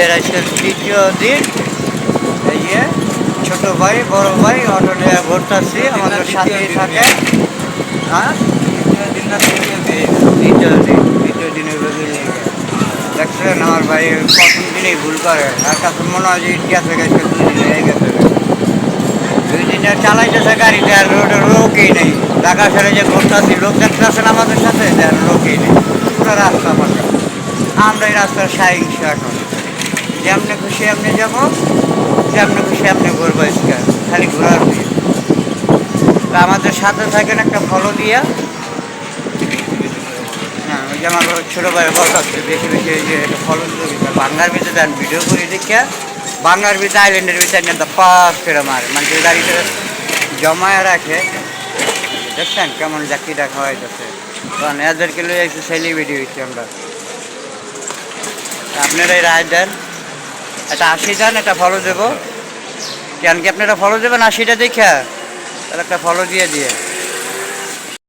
এর আজকে তৃতীয় দিন। এই যে ছোট ভাই বড় ভাই অটো নিয়ে ঘুরতেছি, আমাদের সাথেই থাকে। হ্যাঁ, দ্বিতীয় দিনে দেখছেন আমার ভাই প্রথম দিনেই ভুল করে, আর কাছে মনে হয় যে গেছে গেছে 2 দিন হয়ে গেছে। 2 দিনে চালাইতেছে গাড়িতে, আর রোডের লোকই নেই। ঢাকা শহরে যে ঘুরতেছি লোক দেখতেছেন আমাদের সাথে, আর লোকই নেই, পুরো রাস্তা ফাঁকা। আমরা এই রাস্তার সাহিংস এখন, যেমনি খুশি এমনি যাবো, যেমনি খুশি এমনি ঘুরবো, ইস্কা খালি ঘোরার দিয়ে। তা আমাদের সাথে থাকেন, একটা ফলো দিয়া। হ্যাঁ, ওই যে আমার ছোটো ভাই বলতে বেশি বেশি ওই যে একটা ফলো দিতে বাংলার ভিতরে দেন ভিডিও করে দেখিয়া, বাংলার ভিতরে আইল্যান্ডের ভিতরে নেন পাস করে মারে, মানে যে গাড়িতে জমায় রাখে। দেখছেন কেমন জাকিটা খাওয়াইতেছে, কারণ এদেরকে লইয়া একটু সেলিব্রিটি হয়েছি আমরা। আপনারা এই রায় দেন, একটা 80 দেন, একটা ফলো দেবো। কেন কি আপনারা ফলো দেবেন 80টা দেখা, তাহলে একটা ফলো দিয়ে দিয়ে